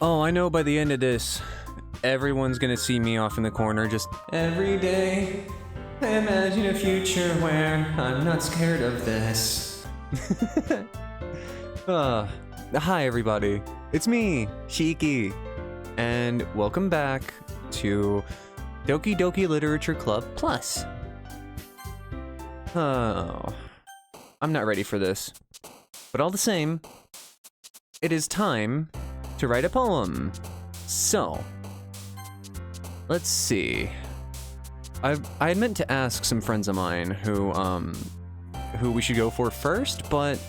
Oh, I know by the end of this, everyone's gonna see me off in the corner just every day. I imagine a future where I'm not scared of this. Hi everybody, it's me, Shiki, and welcome back to Doki Doki Literature Club Plus. Oh, I'm not ready for this, but all the same, it is time to write a poem. So, let's see. I had meant to ask some friends of mine who we should go for first, but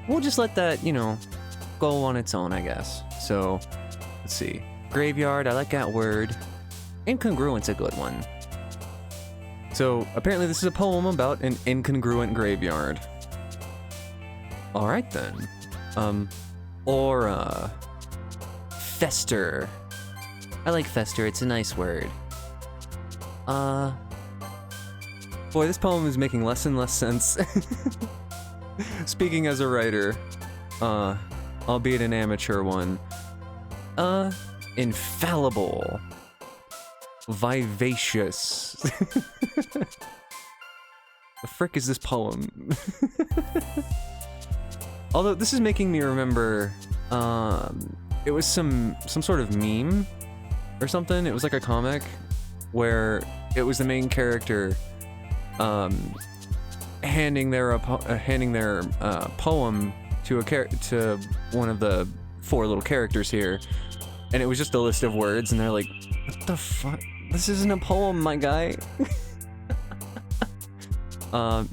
we'll just let that, you know, go on its own, I guess. So, let's see. Graveyard, I like that word. Incongruent's a good one. So, apparently this is a poem about an incongruent graveyard. Alright then. Aura. Fester. I like fester, it's a nice word. Boy, this poem is making less and less sense. Speaking as a writer, albeit an amateur one. Infallible. Vivacious. The frick is this poem? Although this is making me remember, it was some sort of meme or something. It was like a comic where it was the main character handing their poem to one of the four little characters here, and it was just a list of words, and they're like, "What the fuck? This isn't a poem, my guy."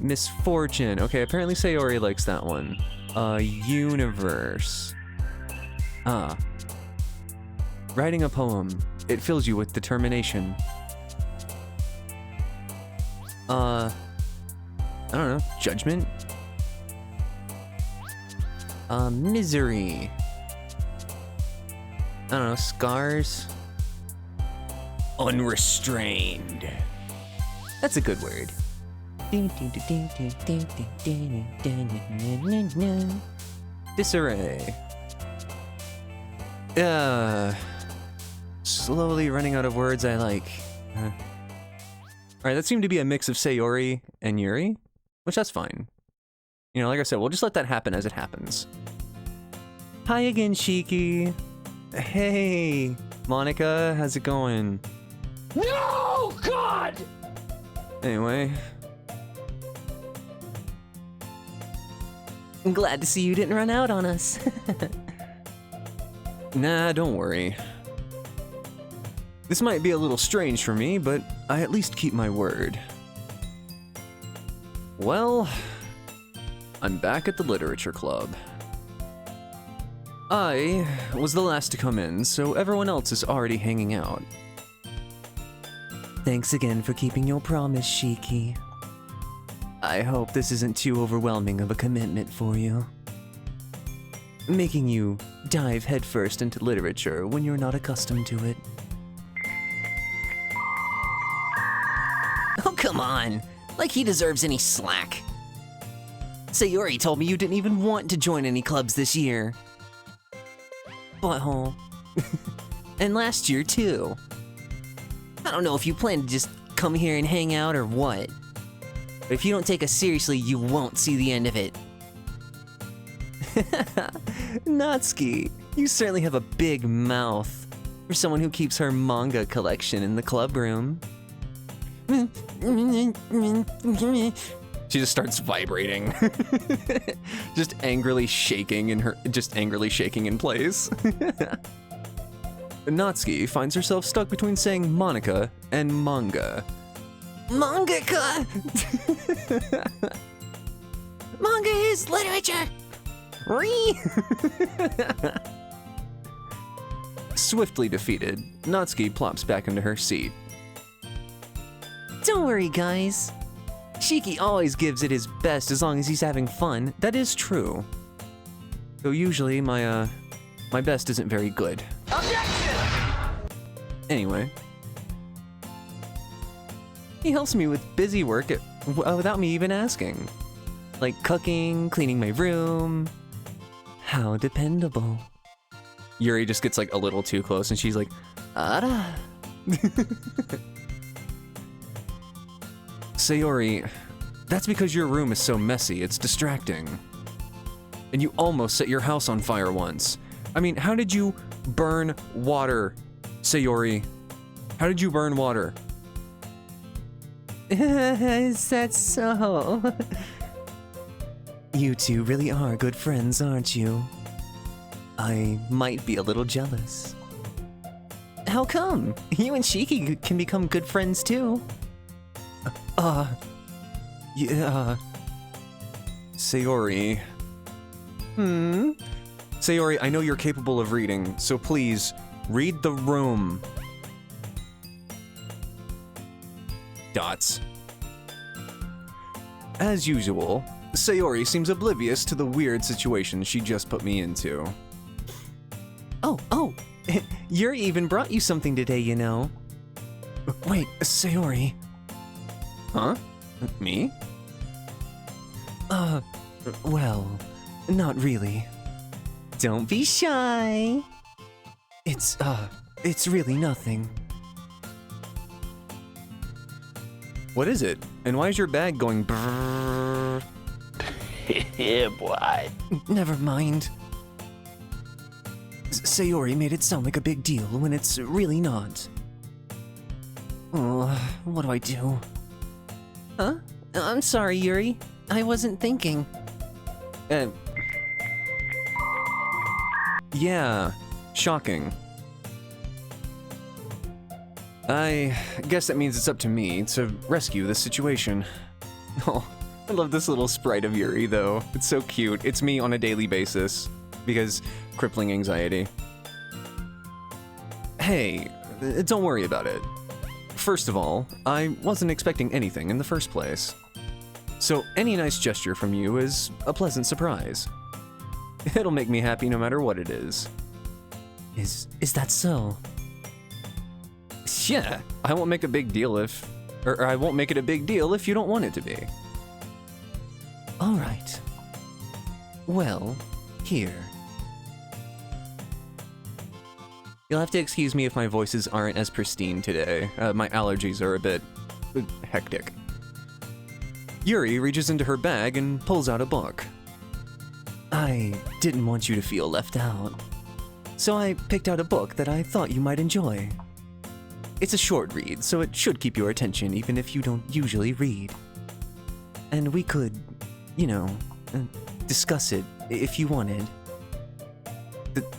Misfortune. Okay, apparently Sayori likes that one. Universe. Writing a poem. It fills you with determination. I don't know. Judgment? Misery. I don't know. Scars? Unrestrained. That's a good word. Disarray. Slowly running out of words I like. Alright, that seemed to be a mix of Sayori and Yuri, which that's fine. You know, like I said, we'll just let that happen as it happens. Hi again, Shiki. Hey, Monica, how's it going? No, God! Anyway. I'm glad to see you didn't run out on us. Nah, don't worry. This might be a little strange for me, but I at least keep my word. Well, I'm back at the literature club. I was the last to come in, so everyone else is already hanging out. Thanks again for keeping your promise, Shiki. I hope this isn't too overwhelming of a commitment for you. Making you dive headfirst into literature when you're not accustomed to it. Oh, come on. Like he deserves any slack. Sayori told me you didn't even want to join any clubs this year. Butthole. And last year, too. I don't know if you plan to just come here and hang out or what. But if you don't take us seriously, you won't see the end of it. Natsuki, you certainly have a big mouth for someone who keeps her manga collection in the club room. She just starts vibrating. just angrily shaking in place. Natsuki finds herself stuck between saying Monica and manga. Mangaka! Manga is literature! Swiftly defeated, Natsuki plops back into her seat. Don't worry, guys. Shiki always gives it his best as long as he's having fun. That is true. Though usually my best isn't very good. Objection! Anyway. He helps me with busy work without me even asking. Like cooking, cleaning my room. How dependable. Yuri just gets like a little too close and she's like, Ara. Sayori, that's because your room is so messy, it's distracting. And you almost set your house on fire once. I mean, how did you burn water, Sayori? How did you burn water? Is that so? You two really are good friends, aren't you? I might be a little jealous. How come? You and Shiki can become good friends too. Yeah. Sayori. Sayori, I know you're capable of reading, so please, read the room. Dots. As usual, Sayori seems oblivious to the weird situation she just put me into. Oh, Yuri even brought you something today, you know. Wait, Sayori. Huh? Me? Well, not really. Don't be shy. It's really nothing. What is it? And why is your bag going brrrr? Yeah, boy. Never mind. Sayori made it sound like a big deal when it's really not. Oh, what do I do? Huh? I'm sorry, Yuri. I wasn't thinking. Yeah, shocking. I guess that means it's up to me to rescue this situation. Oh, I love this little sprite of Yuri, though. It's so cute. It's me on a daily basis, because crippling anxiety. Hey, don't worry about it. First of all, I wasn't expecting anything in the first place. So any nice gesture from you is a pleasant surprise. It'll make me happy no matter what it is. Is that so? Yeah, I won't make a big deal if... Or I won't make it a big deal if you don't want it to be. All right. Well, here. You'll have to excuse me if my voices aren't as pristine today. My allergies are a bit... hectic. Yuri reaches into her bag and pulls out a book. I didn't want you to feel left out. So I picked out a book that I thought you might enjoy. It's a short read, so it should keep your attention even if you don't usually read. And we could, you know, discuss it if you wanted.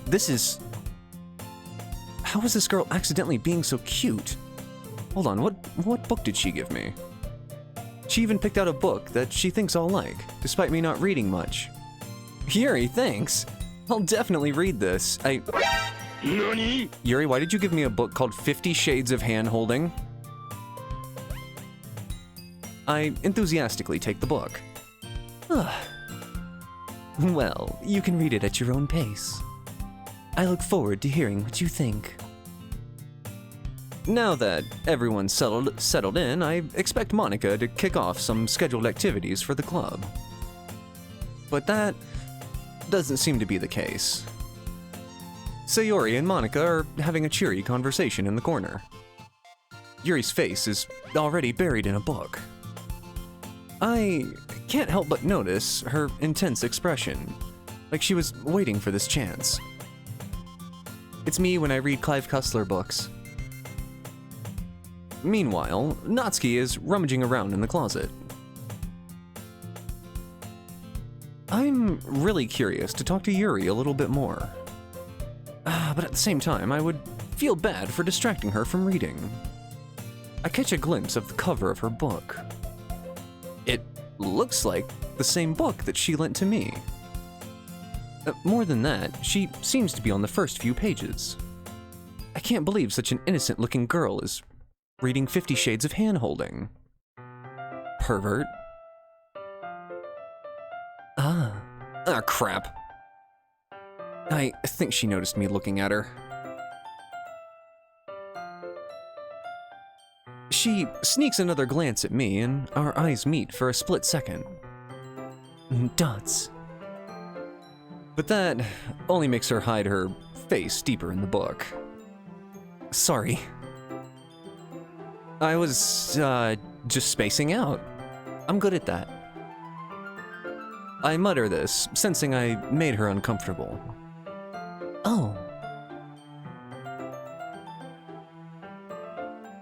This is... How is this girl accidentally being so cute? Hold on, what book did she give me? She even picked out a book that she thinks I'll like, despite me not reading much. Yuri, thanks! I'll definitely read this. Nani? Yuri, why did you give me a book called 50 Shades of Hand-Holding? I enthusiastically take the book. Well, you can read it at your own pace. I look forward to hearing what you think. Now that everyone's settled in, I expect Monica to kick off some scheduled activities for the club. But that doesn't seem to be the case. Sayori and Monica are having a cheery conversation in the corner. Yuri's face is already buried in a book. I can't help but notice her intense expression, like she was waiting for this chance. It's me when I read Clive Cussler books. Meanwhile, Natsuki is rummaging around in the closet. I'm really curious to talk to Yuri a little bit more. But at the same time, I would feel bad for distracting her from reading. I catch a glimpse of the cover of her book. It looks like the same book that she lent to me. More than that, she seems to be on the first few pages. I can't believe such an innocent-looking girl is reading 50 Shades of Hand-Holding. Pervert. Ah, crap. I think she noticed me looking at her. She sneaks another glance at me, and our eyes meet for a split second. Dots. But that only makes her hide her face deeper in the book. Sorry. I was, just spacing out. I'm good at that. I mutter this, sensing I made her uncomfortable. Oh,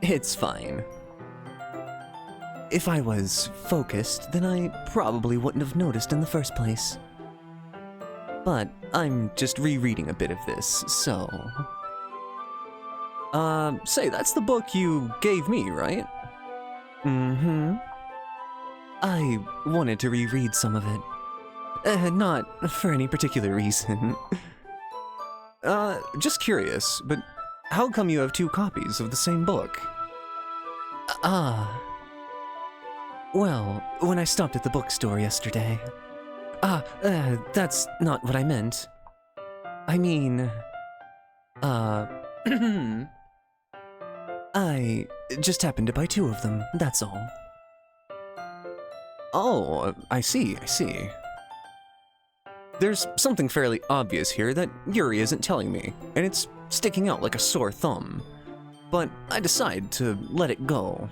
It's fine. if I was focused, then I probably wouldn't have noticed in the first place. But I'm just rereading a bit of this, so... Say, that's the book you gave me, right? Mm-hmm. I wanted to reread some of it. Not for any particular reason. Just curious, but how come you have two copies of the same book? Well, when I stopped at the bookstore yesterday... that's not what I meant. I mean... I just happened to buy two of them, that's all. Oh, I see. There's something fairly obvious here that Yuri isn't telling me, and it's sticking out like a sore thumb. But I decide to let it go.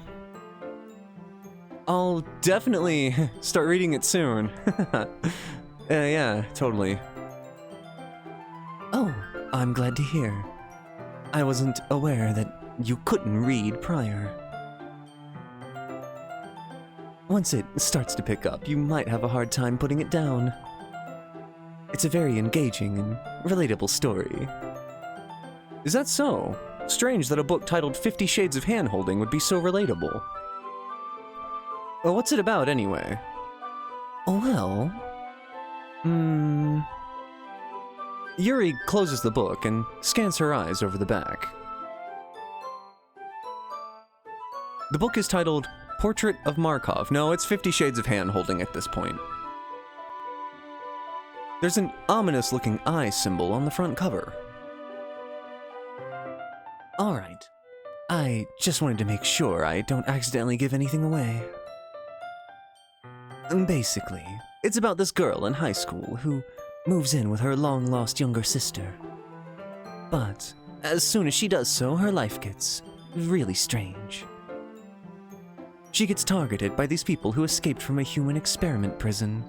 I'll definitely start reading it soon. Yeah, totally. Oh, I'm glad to hear. I wasn't aware that you couldn't read prior. Once it starts to pick up, you might have a hard time putting it down. It's a very engaging and relatable story. Is that so? Strange that a book titled 50 Shades of Handholding would be so relatable. Well, what's it about anyway? Well... Yuri closes the book and scans her eyes over the back. The book is titled Portrait of Markov. No, it's 50 Shades of Handholding at this point. There's an ominous-looking eye symbol on the front cover. Alright. I just wanted to make sure I don't accidentally give anything away. Basically, it's about this girl in high school who moves in with her long-lost younger sister. But as soon as she does so, her life gets really strange. She gets targeted by these people who escaped from a human experiment prison.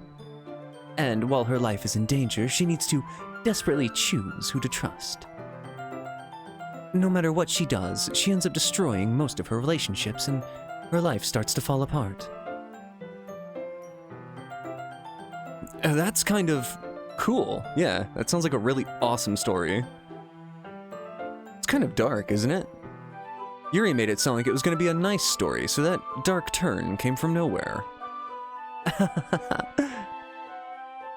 And while her life is in danger, she needs to desperately choose who to trust. No matter what she does, she ends up destroying most of her relationships and her life starts to fall apart. That's kind of cool. Yeah, that sounds like a really awesome story. It's kind of dark, isn't it? Yuri made it sound like it was going to be a nice story, so that dark turn came from nowhere.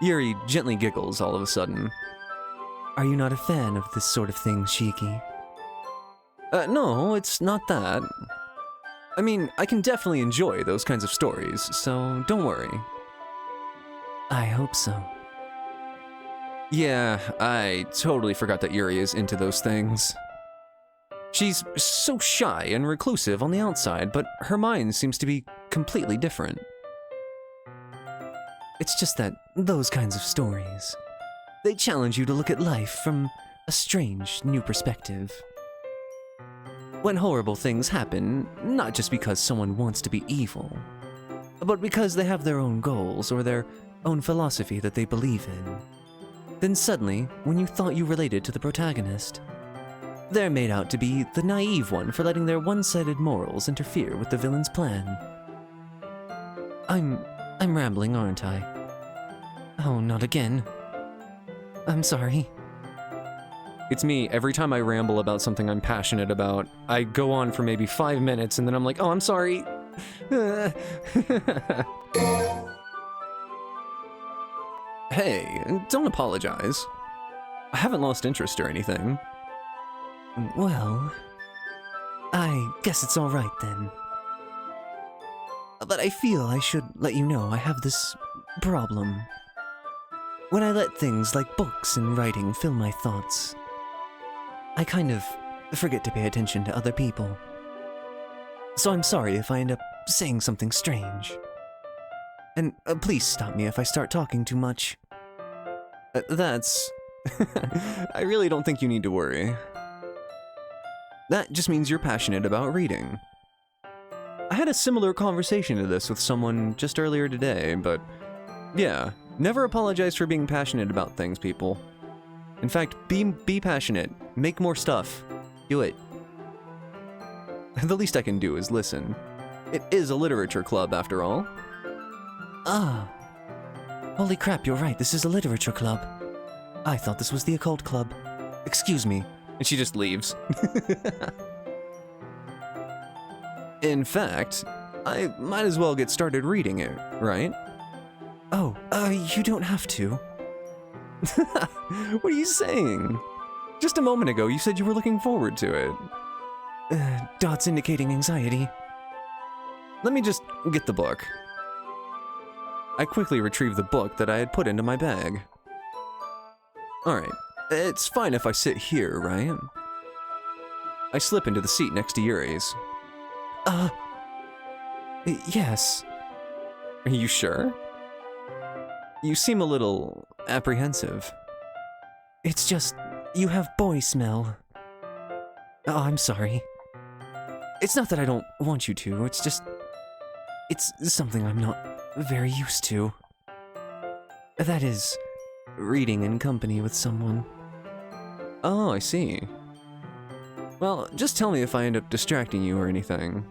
Yuri gently giggles all of a sudden. Are you not a fan of this sort of thing, Shiki? No, it's not that. I mean, I can definitely enjoy those kinds of stories, so don't worry. I hope so. Yeah, I totally forgot that Yuri is into those things. She's so shy and reclusive on the outside, but her mind seems to be completely different. It's just that those kinds of stories, they challenge you to look at life from a strange, new perspective. When horrible things happen, not just because someone wants to be evil, but because they have their own goals or their own philosophy that they believe in, then suddenly, when you thought you related to the protagonist, they're made out to be the naive one for letting their one-sided morals interfere with the villain's plan. I'm rambling, aren't I? Oh, not again. I'm sorry. It's me, every time I ramble about something I'm passionate about, I go on for maybe 5 minutes and then I'm like, oh, I'm sorry. Hey, don't apologize. I haven't lost interest or anything. Well, I guess it's alright then. But I feel I should let you know I have this problem. When I let things like books and writing fill my thoughts, I kind of forget to pay attention to other people. So I'm sorry if I end up saying something strange. And please stop me if I start talking too much. That's I really don't think you need to worry. That just means you're passionate about reading. I had a similar conversation to this with someone just earlier today, but yeah, never apologize for being passionate about things, people. In fact, be passionate, make more stuff, do it. The least I can do is listen. It is a literature club, after all. Ah. Holy crap, you're right, this is a literature club. I thought this was the occult club. Excuse me. And she just leaves. In fact, I might as well get started reading it, right? Oh, you don't have to. What are you saying? Just a moment ago, you said you were looking forward to it. Dots indicating anxiety. Let me just get the book. I quickly retrieved the book that I had put into my bag. Alright, it's fine if I sit here, right? I slip into the seat next to Yuri's. Yes. Are you sure? You seem a little apprehensive. It's just, you have boy smell. Oh, I'm sorry. It's not that I don't want you to, it's just... It's something I'm not very used to. That is, reading in company with someone. Oh, I see. Well, just tell me if I end up distracting you or anything.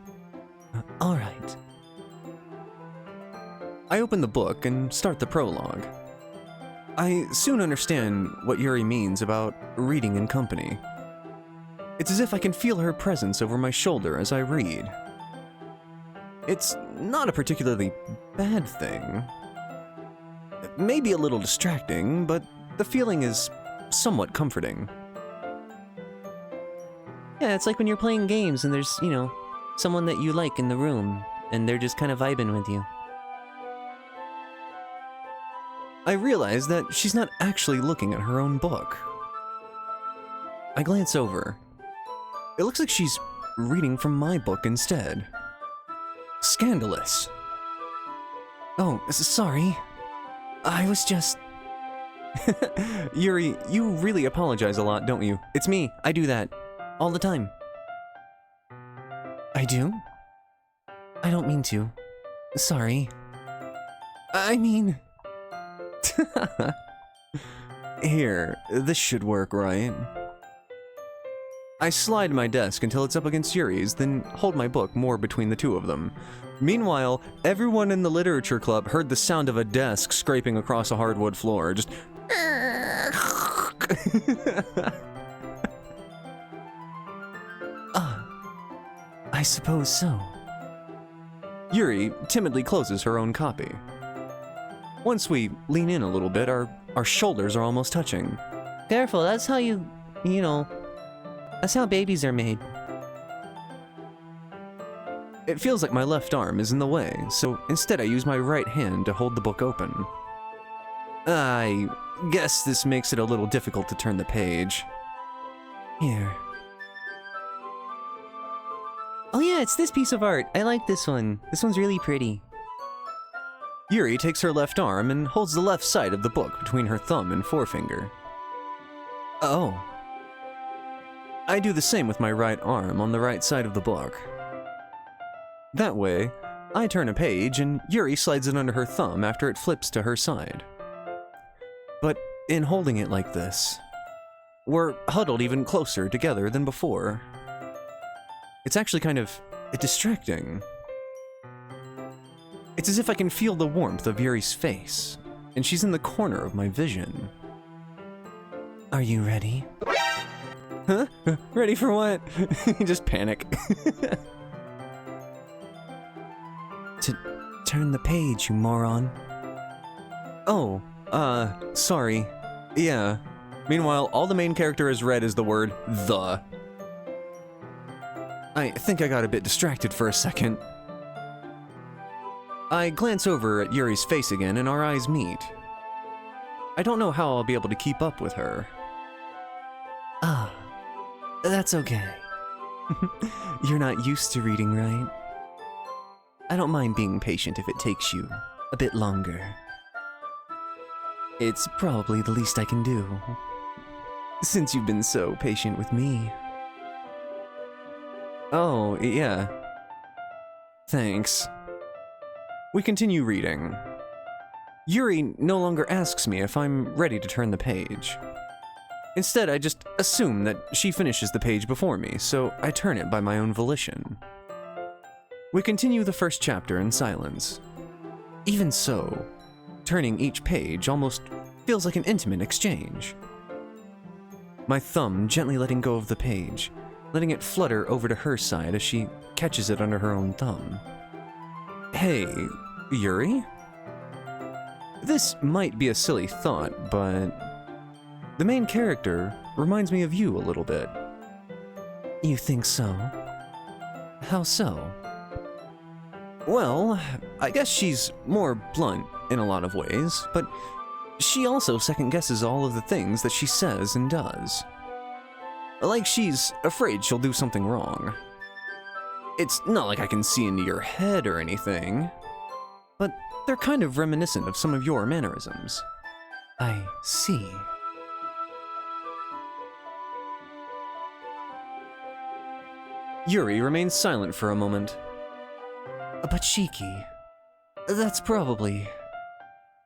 Alright. I open the book and start the prologue. I soon understand what Yuri means about reading in company. It's as if I can feel her presence over my shoulder as I read. It's not a particularly bad thing. It may be a little distracting, but the feeling is somewhat comforting. Yeah, it's like when you're playing games and there's, someone that you like in the room, and they're just kind of vibing with you. I realize that she's not actually looking at her own book. I glance over. It looks like she's reading from my book instead. Scandalous. Oh, sorry. I was just... Yuri, you really apologize a lot, don't you? It's me. I do that. All the time. I do? I don't mean to. Sorry. I mean... Here, this should work, right? I slide my desk until it's up against Yuri's, then hold my book more between the two of them. Meanwhile, everyone in the literature club heard the sound of a desk scraping across a hardwood floor, just... I suppose so. Yuri timidly closes her own copy. Once we lean in a little bit, our shoulders are almost touching. Careful, that's how that's how babies are made. It feels like my left arm is in the way, so instead I use my right hand to hold the book open. I guess this makes it a little difficult to turn the page. Here. Oh yeah, it's this piece of art. I like this one. This one's really pretty. Yuri takes her left arm and holds the left side of the book between her thumb and forefinger. Oh. I do the same with my right arm on the right side of the book. That way, I turn a page and Yuri slides it under her thumb after it flips to her side. But in holding it like this, we're huddled even closer together than before. It's actually kind of distracting. It's as if I can feel the warmth of Yuri's face, and she's in the corner of my vision. Are you ready? Huh? Ready for what? Just panic. To turn the page, you moron. Oh, sorry. Yeah. Meanwhile, all the main character has read is the word the. I think I got a bit distracted for a second. I glance over at Yuri's face again and our eyes meet. I don't know how I'll be able to keep up with her. Ah, that's okay. You're not used to reading, right? I don't mind being patient if it takes you a bit longer. It's probably the least I can do. since you've been so patient with me. Oh, yeah. Thanks. We continue reading. Yuri no longer asks me if I'm ready to turn the page. Instead, I just assume that she finishes the page before me, so I turn it by my own volition. We continue the first chapter in silence. Even so, turning each page almost feels like an intimate exchange. My thumb gently letting go of the page, letting it flutter over to her side as she catches it under her own thumb. Hey, Yuri? This might be a silly thought, but the main character reminds me of you a little bit. You think so? How so? Well, I guess she's more blunt in a lot of ways, but she also second-guesses all of the things that she says and does. Like she's afraid she'll do something wrong. It's not like I can see into your head or anything, but they're kind of reminiscent of some of your mannerisms. I see. Yuri remains silent for a moment. But Shiki, that's probably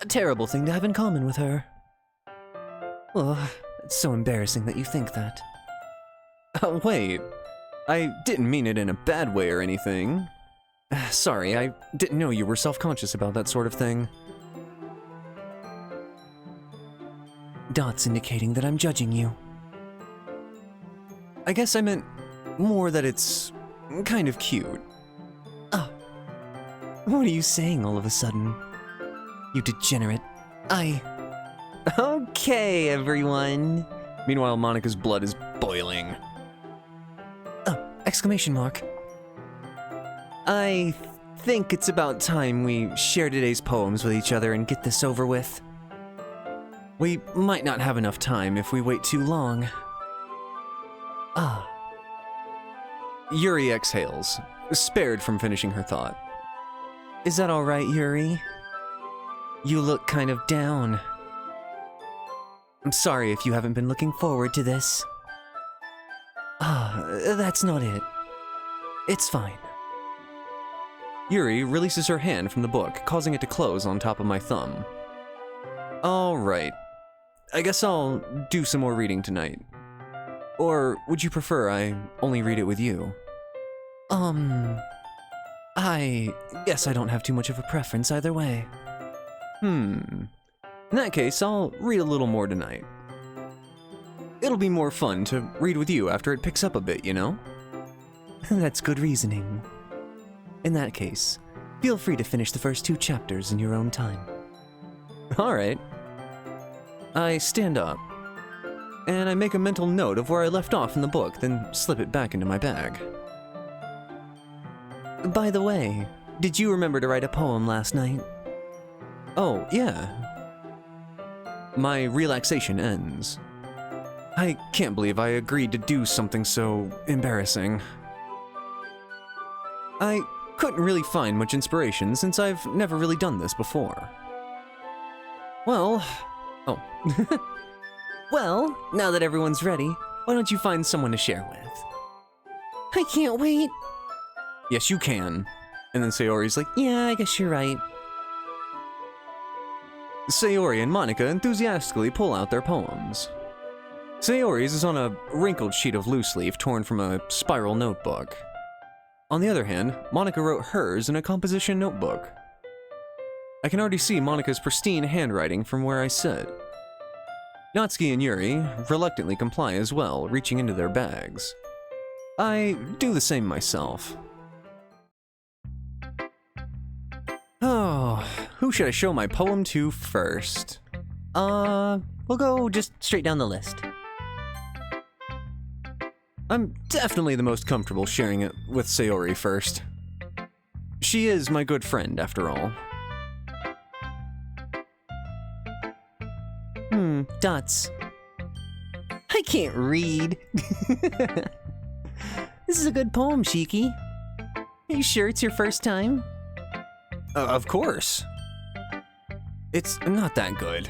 a terrible thing to have in common with her. Oh, it's so embarrassing that you think that. Oh, wait. I didn't mean it in a bad way or anything. Sorry, I didn't know you were self-conscious about that sort of thing. Dots indicating that I'm judging you. I guess I meant more that it's kind of cute. What are you saying all of a sudden? You degenerate. Okay, everyone. Meanwhile, Monica's blood is boiling. Exclamation mark. I think it's about time we share today's poems with each other and get this over with. We might not have enough time if we wait too long. Yuri exhales, spared from finishing her thought. Is that alright, Yuri? You look kind of down. I'm sorry if you haven't been looking forward to this. That's not it. It's fine. Yuri releases her hand from the book, causing it to close on top of my thumb. Alright. I guess I'll do some more reading tonight. Or would you prefer I only read it with you? I guess I don't have too much of a preference either way. In that case, I'll read a little more tonight. It'll be more fun to read with you after it picks up a bit, you know? That's good reasoning. In that case, feel free to finish the first 2 chapters in your own time. Alright. I stand up, and I make a mental note of where I left off in the book, then slip it back into my bag. By the way, did you remember to write a poem last night? Oh, yeah. My relaxation ends. I can't believe I agreed to do something so embarrassing. I couldn't really find much inspiration since I've never really done this before. Well, Well, now that everyone's ready, why don't you find someone to share with? I can't wait. yes, you can. And then Sayori's like, Yeah, I guess you're right. Sayori and Monica enthusiastically pull out their poems. Sayori's is on a wrinkled sheet of loose leaf torn from a spiral notebook. On the other hand, Monica wrote hers in a composition notebook. I can already see Monica's pristine handwriting from where I sit. Natsuki and Yuri reluctantly comply as well, reaching into their bags. I do the same myself. Oh, who should I show my poem to first? We'll go just straight down the list. I'm definitely the most comfortable sharing it with Sayori first. She is my good friend, after all. Dots. I can't read. This is a good poem, Shiki. Are you sure it's your first time? Of course. It's not that good.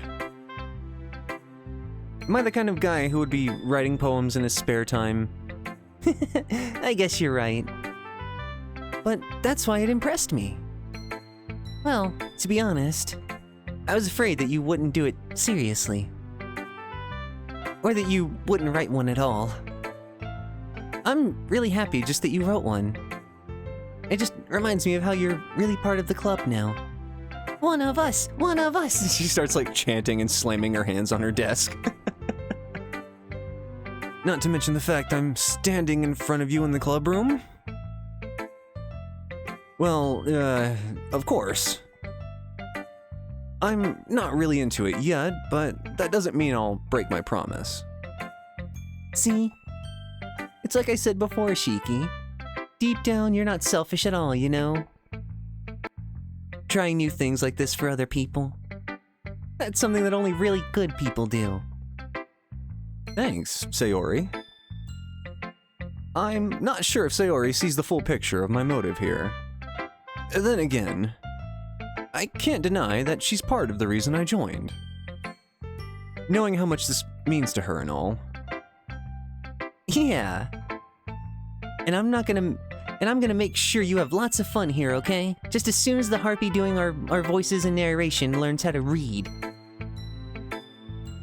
Am I the kind of guy who would be writing poems in his spare time? I guess you're right. But that's why it impressed me. Well, to be honest, I was afraid that you wouldn't do it seriously. Or that you wouldn't write one at all. I'm really happy just that you wrote one. It just reminds me of how you're really part of the club now. One of us! One of us! She starts like chanting and slamming her hands on her desk. Not to mention the fact I'm standing in front of you in the club room. Well, of course. I'm not really into it yet, but that doesn't mean I'll break my promise. See? It's like I said before, Shiki. Deep down, you're not selfish at all, you know? Trying new things like this for other people. That's something that only really good people do. Thanks, Sayori. I'm not sure if Sayori sees the full picture of my motive here. Then again, I can't deny that she's part of the reason I joined. Knowing how much this means to her and all. Yeah. And I'm gonna make sure you have lots of fun here, okay? Just as soon as the harpy doing our voices and narration learns how to read.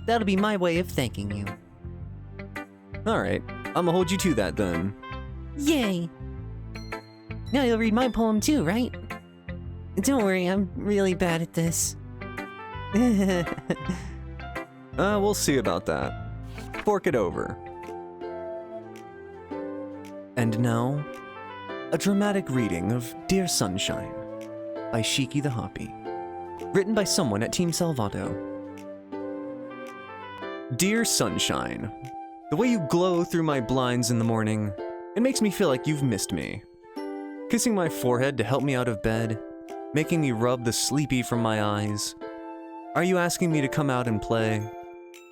That'll be my way of thanking you. Alright, I'ma hold you to that then. Yay! Now you'll read my poem too, right? Don't worry, I'm really bad at this. We'll see about that. Fork it over. And now, a dramatic reading of Dear Sunshine by Shiki the Hoppy, written by someone at Team Salvato. Dear Sunshine, the way you glow through my blinds in the morning, it makes me feel like you've missed me. Kissing my forehead to help me out of bed, making me rub the sleepy from my eyes. Are you asking me to come out and play?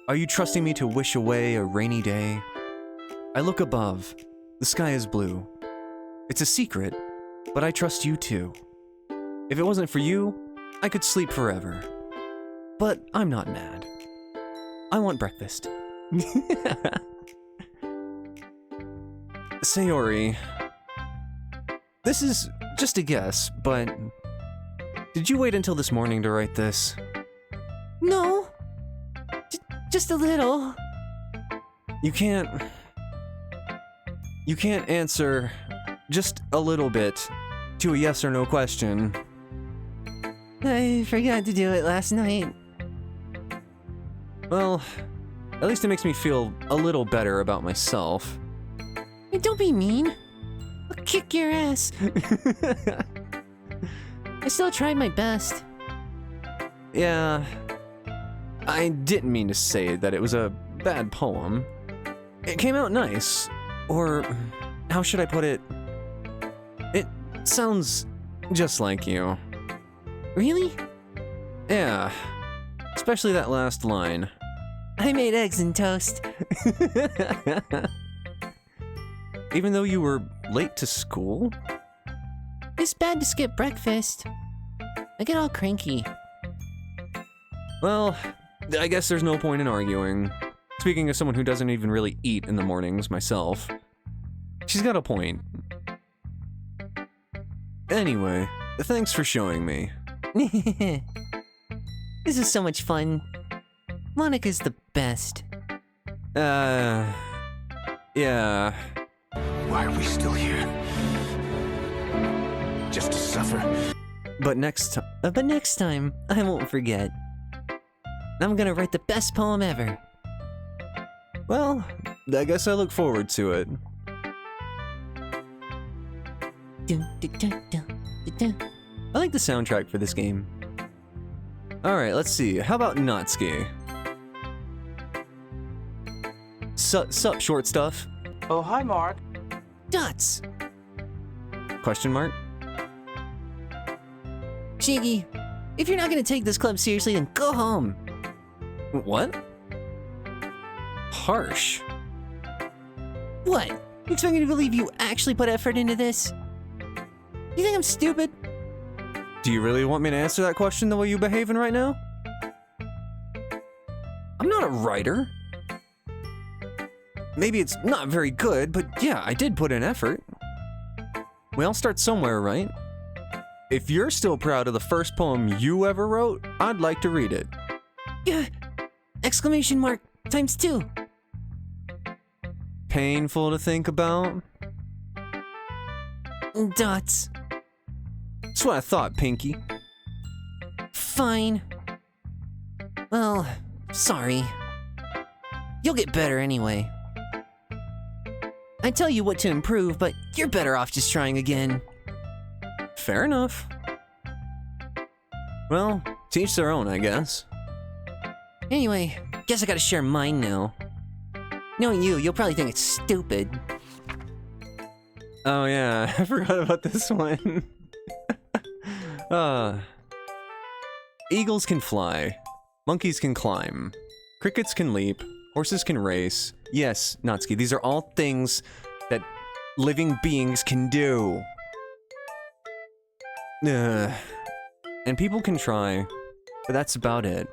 Are you trusting me to wish away a rainy day? I look above. The sky is blue. It's a secret, but I trust you too. If it wasn't for you, I could sleep forever. But I'm not mad. I want breakfast. Sayori, this is just a guess, but did you wait until this morning to write this? No. Just a little. You can't answer just a little bit to a yes or no question. I forgot to do it last night. Well, at least it makes me feel a little better about myself. Hey, don't be mean. I'll kick your ass. I still tried my best. Yeah, I didn't mean to say that it was a bad poem. It came out nice, or how should I put it? It sounds just like you. Really? Yeah, especially that last line. I made eggs and toast. Even though you were late to school? It's bad to skip breakfast. I get all cranky. Well, I guess there's no point in arguing. Speaking as someone who doesn't even really eat in the mornings myself, she's got a point. Anyway, thanks for showing me. This is so much fun. Monica's the best. Yeah. Why are we still here? Just to suffer? But next time, I won't forget. I'm gonna write the best poem ever. Well, I guess I look forward to it. I like the soundtrack for this game. Alright, let's see. How about Natsuki? Sup, short stuff? Oh, hi, Mark. Dots! Question mark? Shiggy, if you're not gonna take this club seriously, then go home. What? Harsh. What? You expect me to believe you actually put effort into this? You think I'm stupid? Do you really want me to answer that question the way you're behaving right now? I'm not a writer. maybe it's not very good, but yeah, I did put in effort. We all start somewhere, right? If you're still proud of the first poem you ever wrote, I'd like to read it. Yeah! Exclamation mark times 2. Painful to think about? Dots. That's what I thought, Pinky. Fine. Well, sorry. You'll get better anyway. I tell you what to improve, but you're better off just trying again. Fair enough. Well, to each their own, I guess. Anyway, guess I gotta share mine now. Knowing you, you'll probably think it's stupid. Oh yeah, I forgot about this one. Eagles can fly. Monkeys can climb. Crickets can leap. Horses can race. Yes, Natsuki, these are all things that living beings can do. And people can try, but that's about it.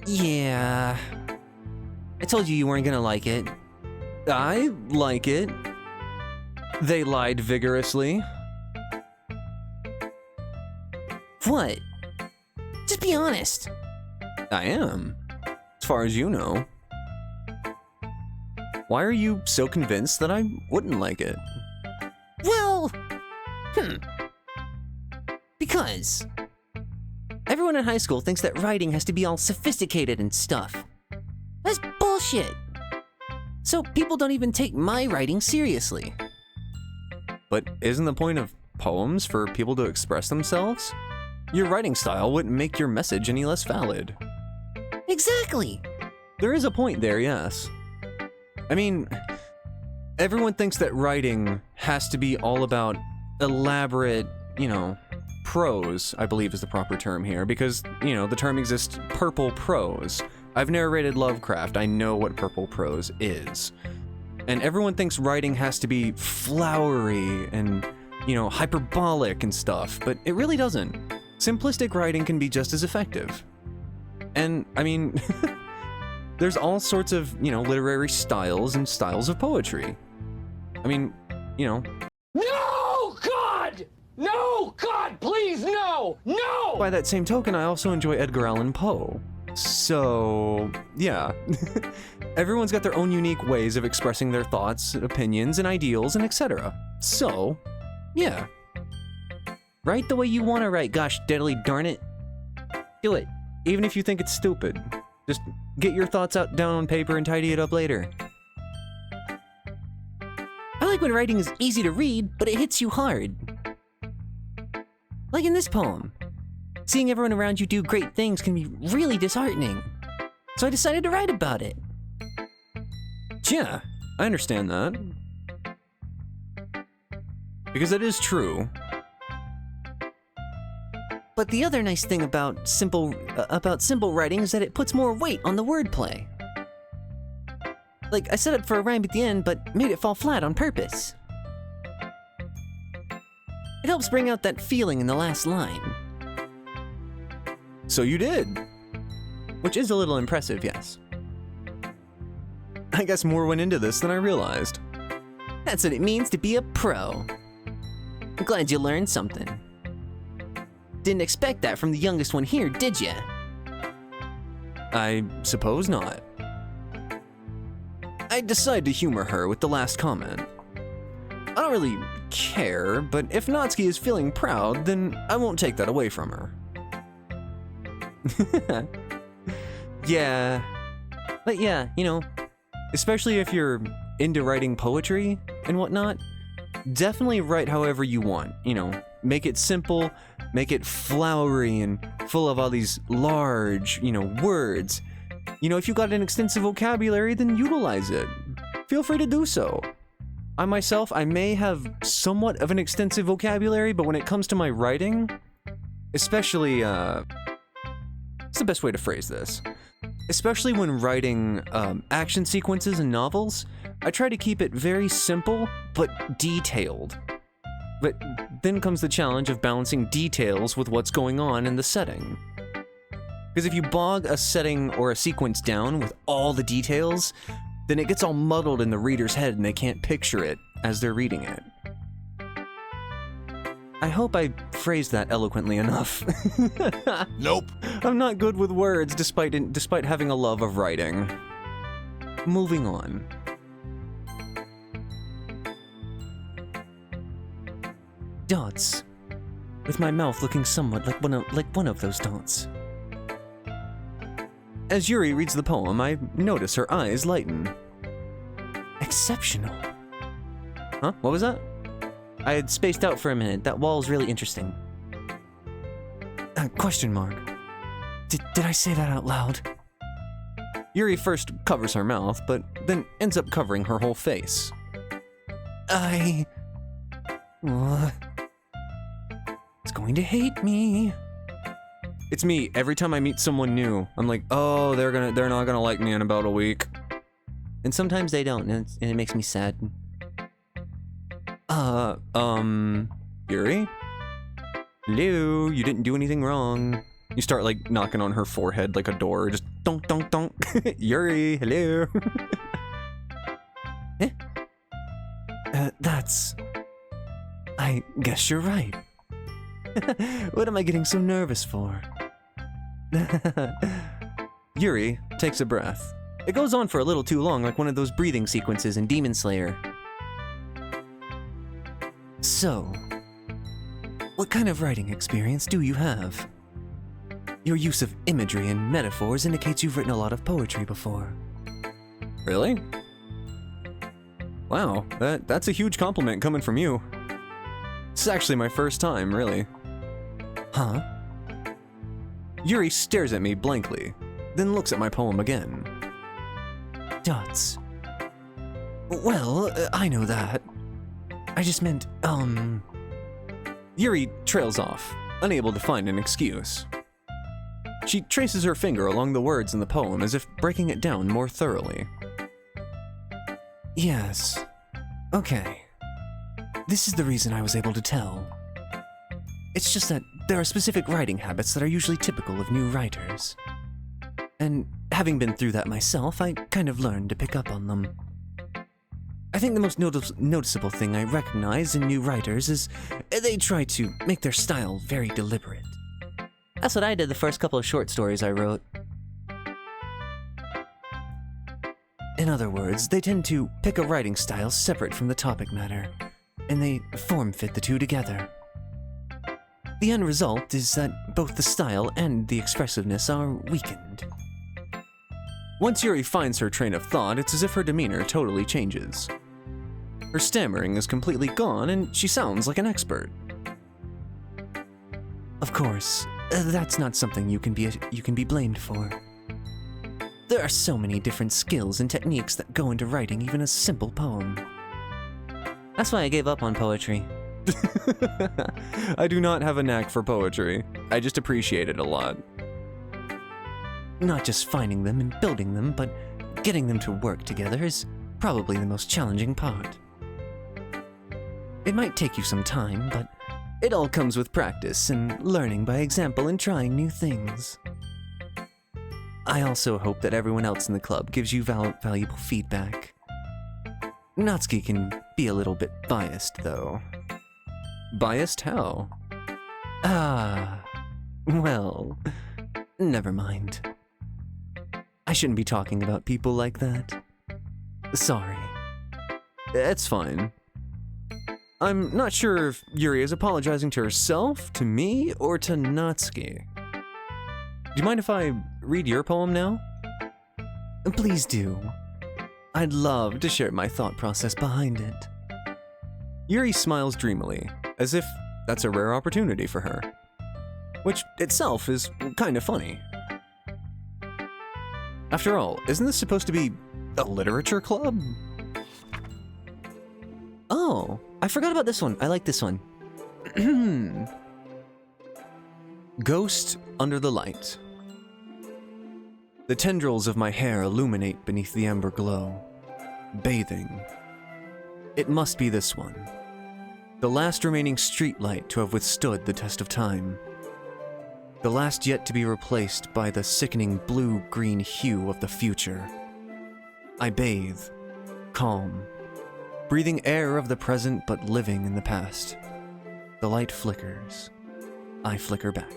Yeah. I told you weren't gonna like it. I like it. They lied vigorously. What? Just be honest. I am, as far as you know. Why are you so convinced that I wouldn't like it? Well, because everyone in high school thinks that writing has to be all sophisticated and stuff. That's bullshit. So people don't even take my writing seriously. But isn't the point of poems for people to express themselves? Your writing style wouldn't make your message any less valid. Exactly. There is a point there, yes. I mean, everyone thinks that writing has to be all about elaborate, prose, I believe is the proper term here, because, the term exists, purple prose. I've narrated Lovecraft, I know what purple prose is. And everyone thinks writing has to be flowery and, hyperbolic and stuff, but it really doesn't. Simplistic writing can be just as effective. And, I mean, there's all sorts of, literary styles and styles of poetry. I mean, No, God! No, God, please, no! No! by that same token, I also enjoy Edgar Allan Poe. So, yeah. Everyone's got their own unique ways of expressing their thoughts, opinions, and ideals, and etc. So, yeah. Write the way you want to write, gosh diddly darn it. Do it. Even if you think it's stupid, just get your thoughts out down on paper and tidy it up later. I like when writing is easy to read, but it hits you hard. Like in this poem. Seeing everyone around you do great things can be really disheartening. So I decided to write about it. Yeah, I understand that. Because it is true. But the other nice thing about simple writing is that it puts more weight on the wordplay. Like, I set up for a rhyme at the end, but made it fall flat on purpose. It helps bring out that feeling in the last line. So you did. Which is a little impressive, yes. I guess more went into this than I realized. That's what it means to be a pro. I'm glad you learned something. Didn't expect that from the youngest one here, did ya? I suppose not. I decided to humor her with the last comment. I don't really care, but if Natsuki is feeling proud, then I won't take that away from her. Yeah. But yeah, especially if you're into writing poetry and whatnot, definitely write however you want, make it simple, make it flowery and full of all these large, words. If you've got an extensive vocabulary, then utilize it. Feel free to do so. I myself, I may have somewhat of an extensive vocabulary, but when it comes to my writing, especially, what's the best way to phrase this? Especially when writing action sequences in novels, I try to keep it very simple, but detailed. But then comes the challenge of balancing details with what's going on in the setting. Because if you bog a setting or a sequence down with all the details, then it gets all muddled in the reader's head and they can't picture it as they're reading it. I hope I phrased that eloquently enough. Nope. I'm not good with words despite having a love of writing. Moving on. Dots. With my mouth looking somewhat like one of those dots. As Yuri reads the poem, I notice her eyes lighten. Exceptional. Huh? What was that? I had spaced out for a minute. That wall's really interesting. Question mark. Did I say that out loud? Yuri first covers her mouth, but then ends up covering her whole face. It's going to hate me. It's me. Every time I meet someone new, I'm like, oh, they're not gonna like me in about a week. And sometimes they don't, and it makes me sad. Yuri? Hello, you didn't do anything wrong. You start, like, knocking on her forehead like a door, just donk, donk, donk. Yuri, hello. I guess you're right. What am I getting so nervous for? Yuri takes a breath. It goes on for a little too long, like one of those breathing sequences in Demon Slayer. So, what kind of writing experience do you have? Your use of imagery and metaphors indicates you've written a lot of poetry before. Really? Wow, that's a huge compliment coming from you. It's actually my first time, really. Huh? Yuri stares at me blankly, then looks at my poem again. Dots. Well, I know that. I just meant, Yuri trails off, unable to find an excuse. She traces her finger along the words in the poem as if breaking it down more thoroughly. Yes. Okay. This is the reason I was able to tell. It's just that there are specific writing habits that are usually typical of new writers. And having been through that myself, I kind of learned to pick up on them. I think the most noticeable thing I recognize in new writers is they try to make their style very deliberate. That's what I did the first couple of short stories I wrote. In other words, they tend to pick a writing style separate from the topic matter, and they form-fit the two together. The end result is that both the style and the expressiveness are weakened. Once Yuri finds her train of thought, it's as if her demeanor totally changes. Her stammering is completely gone, and she sounds like an expert. Of course, that's not something you can be blamed for. There are so many different skills and techniques that go into writing even a simple poem. That's why I gave up on poetry. I do not have a knack for poetry. I just appreciate it a lot. Not just finding them and building them, but getting them to work together is probably the most challenging part. It might take you some time, but it all comes with practice and learning by example and trying new things. I also hope that everyone else in the club gives you valuable feedback. Natsuki can be a little bit biased, though. Biased how? Well, never mind. I shouldn't be talking about people like that. Sorry. It's fine. I'm not sure if Yuri is apologizing to herself, to me, or to Natsuki. Do you mind if I read your poem now? Please do. I'd love to share my thought process behind it. Yuri smiles dreamily, as if that's a rare opportunity for her. Which itself is kind of funny. After all, isn't this supposed to be a literature club? Oh, I forgot about this one. I like this one. Ghost under the light. The tendrils of my hair illuminate beneath the amber glow. Bathing. It must be this one. The last remaining street light to have withstood the test of time. the last yet to be replaced by the sickening blue-green hue of the future. I bathe, calm, breathing air of the present but living in the past. The light flickers. I flicker back.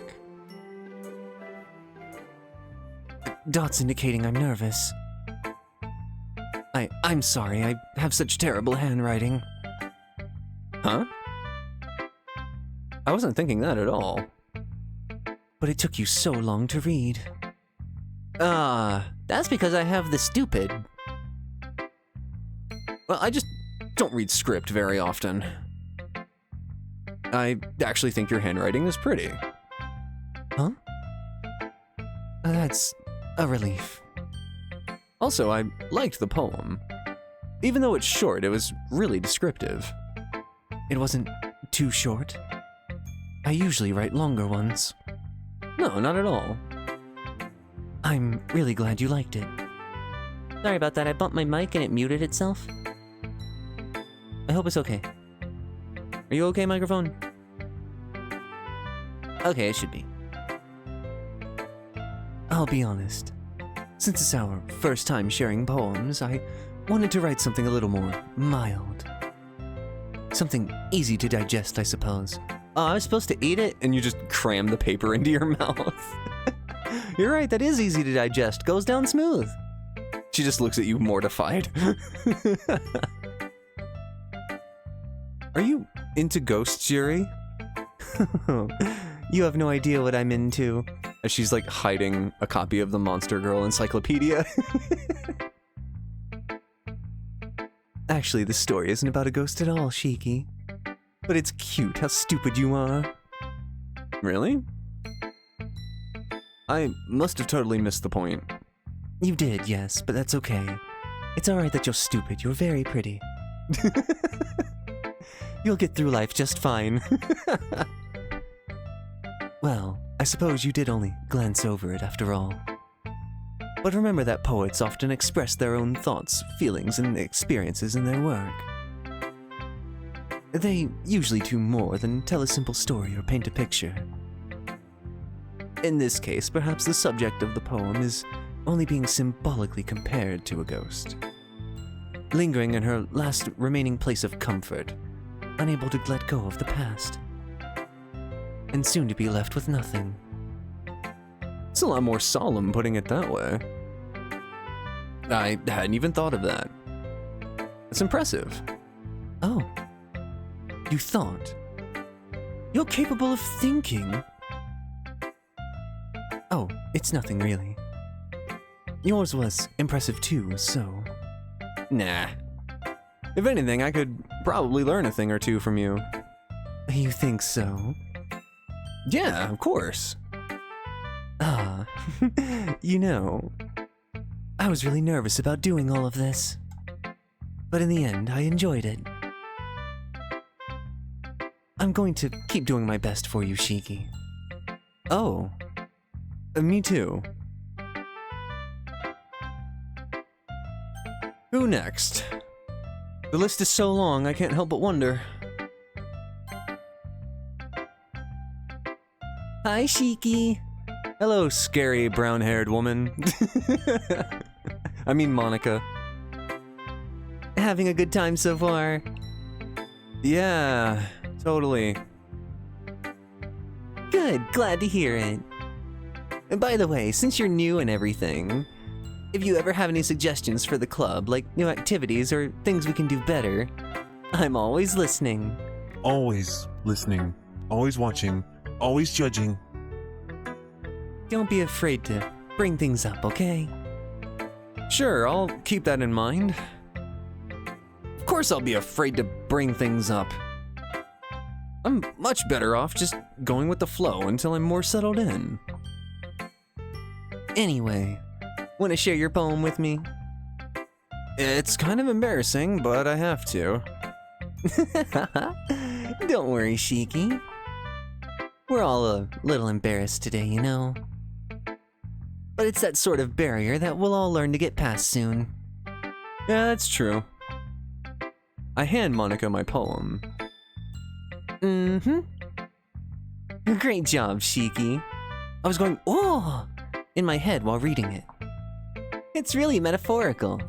Dots indicating I'm nervous. I'm sorry, I have such terrible handwriting. Huh? I wasn't thinking that at all. But it took you so long to read. That's because I have the stupid. Well, I just don't read script very often. I actually think your handwriting is pretty. Huh? That's a relief. Also, I liked the poem. Even though it's short, it was really descriptive. It wasn't too short. I usually write longer ones. No, not at all. I'm really glad you liked it. Sorry about that, I bumped my mic and it muted itself. I hope it's okay. Are you okay, microphone? Okay, it should be. I'll be honest. Since it's our first time sharing poems, I wanted to write something a little more mild. Something easy to digest, I suppose. Oh, I was supposed to eat it? And you just cram the paper into your mouth. You're right, that is easy to digest. Goes down smooth. She just looks at you mortified. Are you into ghosts, Yuri? You have no idea what I'm into. As she's like hiding a copy of the Monster Girl encyclopedia. Actually, the story isn't about a ghost at all, Shiki. But it's cute how stupid you are. Really? I must have totally missed the point. You did, yes, but that's okay. It's alright that you're stupid, you're very pretty. You'll get through life just fine. Well, I suppose you did only glance over it after all. But remember that poets often express their own thoughts, feelings, and experiences in their work. They usually do more than tell a simple story or paint a picture. In this case, perhaps the subject of the poem is only being symbolically compared to a ghost. Lingering in her last remaining place of comfort, unable to let go of the past. And soon to be left with nothing. It's a lot more solemn putting it that way. I hadn't even thought of that. It's impressive. Oh. You thought? You're capable of thinking. Oh, it's nothing really. Yours was impressive too, so... Nah. If anything, I could probably learn a thing or two from you. You think so? Yeah, of course. Ah, you know, I was really nervous about doing all of this. But in the end, I enjoyed it. I'm going to keep doing my best for you, Shiki. Oh. Me too. Who next? The list is so long, I can't help but wonder. Hi, Shiki. Hello, scary brown-haired woman. I mean Monica. Having a good time so far? Yeah, totally. Good, glad to hear it. And by the way, since you're new and everything, if you ever have any suggestions for the club, like new activities or things we can do better, I'm always listening. Always listening, always watching, always judging. Don't be afraid to bring things up, okay? Sure, I'll keep that in mind. Of course I'll be afraid to bring things up. I'm much better off just going with the flow until I'm more settled in. Anyway, want to share your poem with me? It's kind of embarrassing, but I have to. Don't worry, Shiki. We're all a little embarrassed today, you know? But it's that sort of barrier that we'll all learn to get past soon. Yeah, that's true. I hand Monica my poem. Mm-hmm. Great job, Shiki. I was going, oh, in my head while reading it. It's really metaphorical.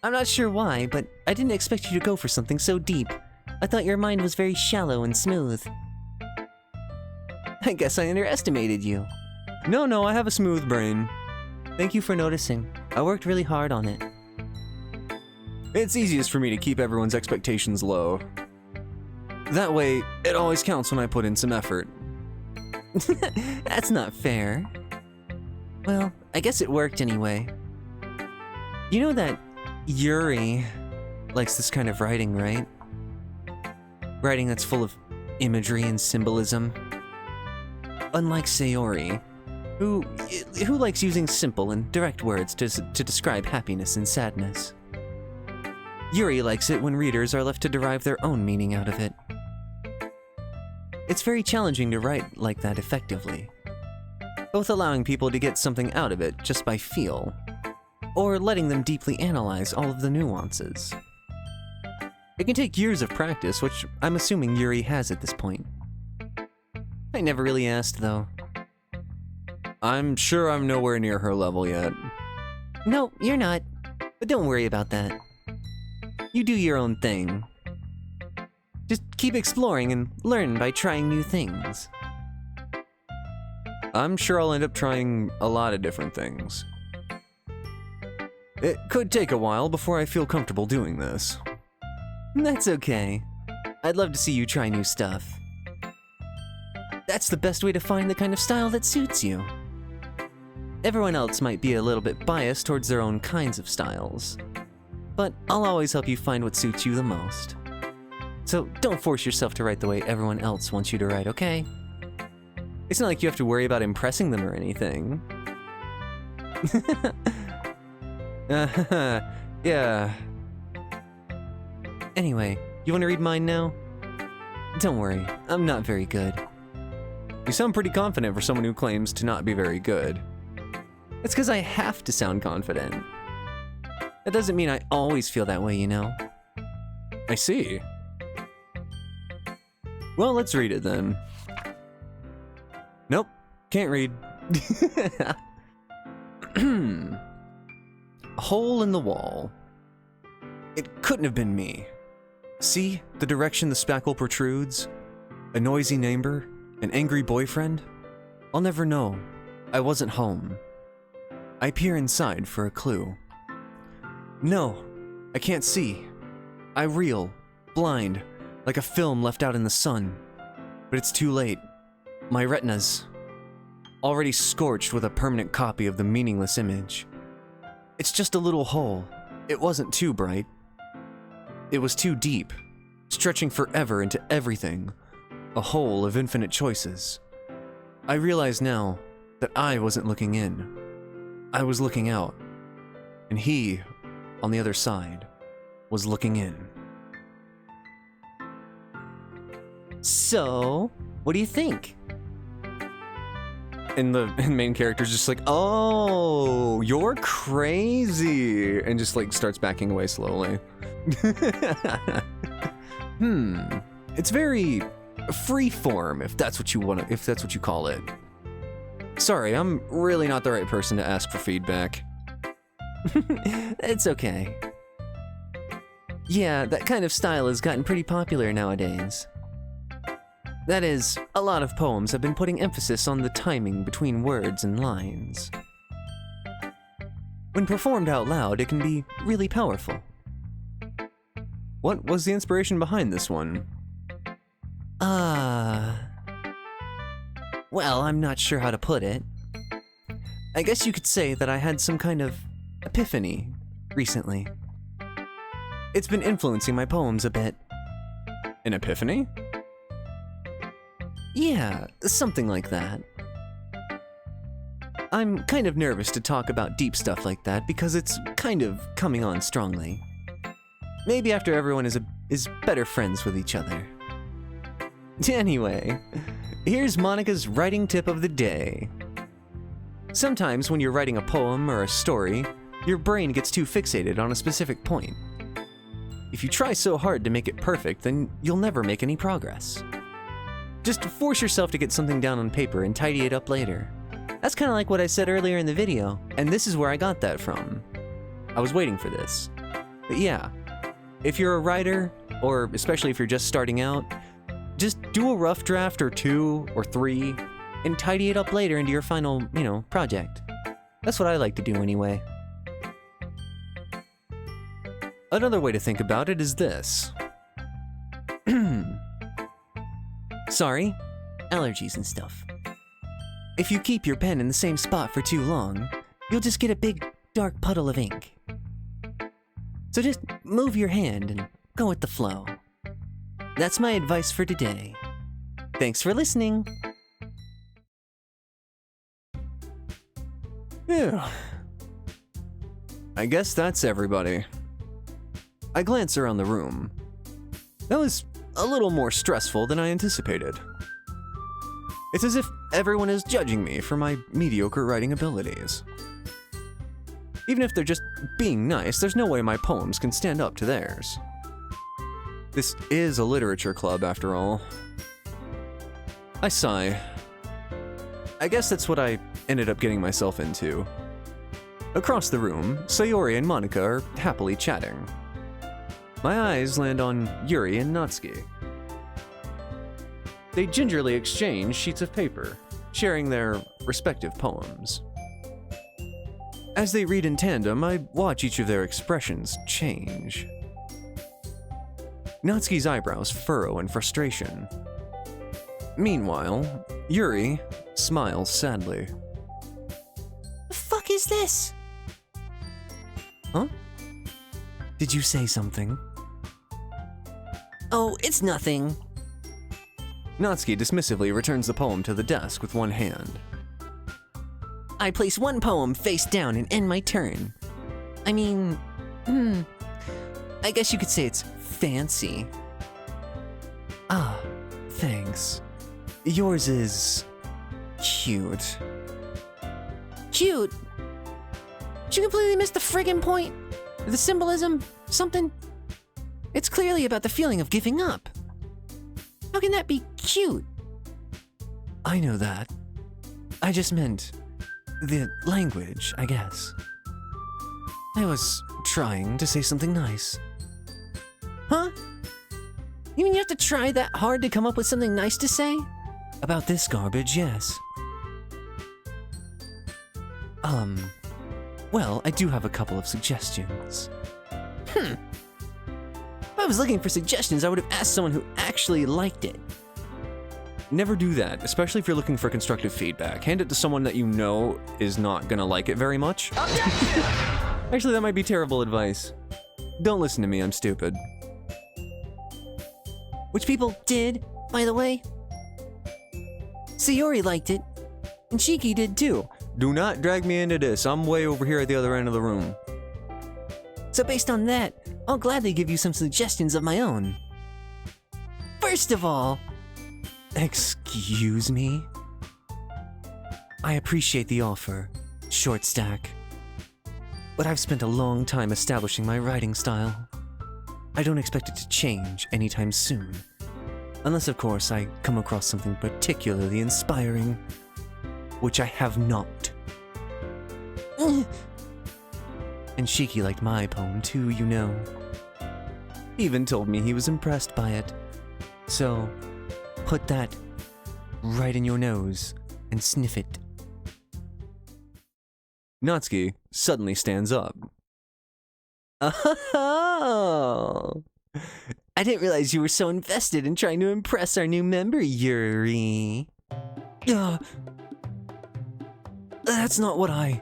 I'm not sure why, but I didn't expect you to go for something so deep. I thought your mind was very shallow and smooth. I guess I underestimated you. No, I have a smooth brain. Thank you for noticing. I worked really hard on it. It's easiest for me to keep everyone's expectations low. That way, it always counts when I put in some effort. That's not fair. Well, I guess it worked anyway. You know that Yuri likes this kind of writing, right? Writing that's full of imagery and symbolism. Unlike Sayori, who likes using simple and direct words to describe happiness and sadness. Yuri likes it when readers are left to derive their own meaning out of it. It's very challenging to write like that effectively, both allowing people to get something out of it just by feel, or letting them deeply analyze all of the nuances. It can take years of practice, which I'm assuming Yuri has at this point. I never really asked, though. I'm sure I'm nowhere near her level yet. No, you're not. But don't worry about that. You do your own thing. Just keep exploring and learn by trying new things. I'm sure I'll end up trying a lot of different things. It could take a while before I feel comfortable doing this. That's okay. I'd love to see you try new stuff. That's the best way to find the kind of style that suits you. Everyone else might be a little bit biased towards their own kinds of styles, but I'll always help you find what suits you the most. So don't force yourself to write the way everyone else wants you to write, okay? It's not like you have to worry about impressing them or anything. Yeah. Anyway, you want to read mine now? Don't worry, I'm not very good. You sound pretty confident for someone who claims to not be very good. It's because I have to sound confident. That doesn't mean I always feel that way, you know? I see. Well, let's read it then. Nope, can't read. A hole in the wall. It couldn't have been me. See the direction the spackle protrudes? A noisy neighbor? An angry boyfriend? I'll never know. I wasn't home. I peer inside for a clue. No, I can't see. I reel, blind, like a film left out in the sun. But it's too late. My retina's already scorched with a permanent copy of the meaningless image. It's just a little hole. It wasn't too bright. It was too deep, stretching forever into everything. A hole of infinite choices. I realize now that I wasn't looking in. I was looking out. And he, on the other side, was looking in. So, what do you think? And the main character's just like, oh, you're crazy, and just like starts backing away slowly. It's very free form, if that's what you call it. Sorry, I'm really not the right person to ask for feedback. It's okay. Yeah, that kind of style has gotten pretty popular nowadays. That is, a lot of poems have been putting emphasis on the timing between words and lines. When performed out loud, it can be really powerful. What was the inspiration behind this one? Well, I'm not sure how to put it. I guess you could say that I had some kind of epiphany recently. It's been influencing my poems a bit. An epiphany? Yeah, something like that. I'm kind of nervous to talk about deep stuff like that because it's kind of coming on strongly. Maybe after everyone is better friends with each other. Anyway, here's Monica's writing tip of the day. Sometimes when you're writing a poem or a story, your brain gets too fixated on a specific point. If you try so hard to make it perfect, then you'll never make any progress. Just force yourself to get something down on paper and tidy it up later. That's kind of like what I said earlier in the video, and this is where I got that from. I was waiting for this. But yeah, if you're a writer, or especially if you're just starting out, just do a rough draft or 2 or 3 and tidy it up later into your final, project. That's what I like to do anyway. Another way to think about it is this. Sorry, allergies and stuff. If you keep your pen in the same spot for too long, you'll just get a big, dark puddle of ink. So just move your hand and go with the flow. That's my advice for today. Thanks for listening. Yeah. I guess that's everybody. I glance around the room. That was a little more stressful than I anticipated. It's as if everyone is judging me for my mediocre writing abilities. Even if they're just being nice, there's no way my poems can stand up to theirs. This is a literature club, after all. I sigh. I guess that's what I ended up getting myself into. Across the room, Sayori and Monica are happily chatting. My eyes land on Yuri and Natsuki. They gingerly exchange sheets of paper, sharing their respective poems. As they read in tandem, I watch each of their expressions change. Natsuki's eyebrows furrow in frustration. Meanwhile, Yuri smiles sadly. The fuck is this? Huh? Did you say something? Oh, it's nothing. Natsuki dismissively returns the poem to the desk with one hand. I place one poem face down and end my turn. I mean, I guess you could say it's fancy. Ah, thanks. Yours is cute. Cute? Did you completely miss the friggin' point? The symbolism? Something? It's clearly about the feeling of giving up. How can that be cute? I know that. I just meant the language, I guess. I was trying to say something nice. Huh? You mean you have to try that hard to come up with something nice to say? About this garbage, yes. Well, I do have a couple of suggestions. If I was looking for suggestions, I would have asked someone who actually liked it. Never do that, especially if you're looking for constructive feedback. Hand it to someone that you know is not gonna like it very much. Actually, that might be terrible advice. Don't listen to me, I'm stupid. Which people did, by the way. Sayori liked it, and Shiki did too. Do not drag me into this. I'm way over here at the other end of the room. So based on that, I'll gladly give you some suggestions of my own. First of all, Excuse me? I appreciate the offer, Short Stack. But I've spent a long time establishing my writing style. I don't expect it to change anytime soon. Unless, of course, I come across something particularly inspiring, which I have not. And Shiki liked my poem too, you know. He even told me he was impressed by it. So, put that right in your nose and sniff it. Natsuki suddenly stands up. oh, I didn't realize you were so invested in trying to impress our new member, Yuri. That's not what I...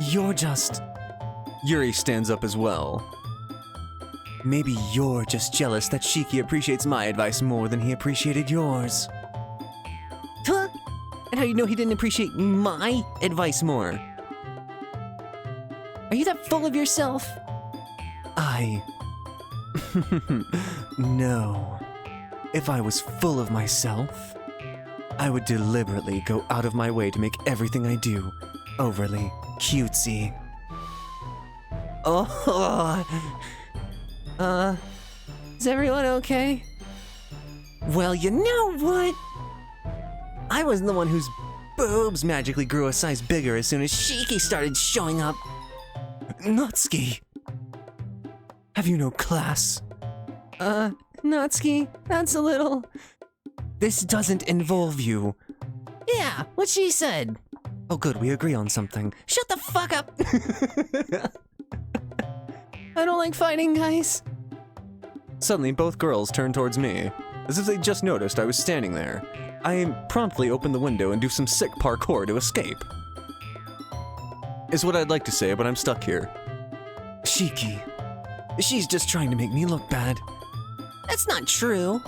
You're just... Yuri stands up as well. Maybe you're just jealous that Shiki appreciates my advice more than he appreciated yours. Huh? And how do you know he didn't appreciate my advice more? Are you that full of yourself? No. If I was full of myself, I would deliberately go out of my way to make everything I do overly cutesy. Is everyone okay? Well, you know what? I was the one whose boobs magically grew a size bigger as soon as Shiki started showing up. Natsuki. Have you no class? Natsuki, that's a little... This doesn't involve you. Yeah, what she said. Oh good, we agree on something. Shut the fuck up! I don't like fighting, guys. Suddenly, both girls turn towards me, as if they just noticed I was standing there. I promptly open the window and do some sick parkour to escape. Is what I'd like to say, but I'm stuck here. Shiki. She's just trying to make me look bad. That's not true.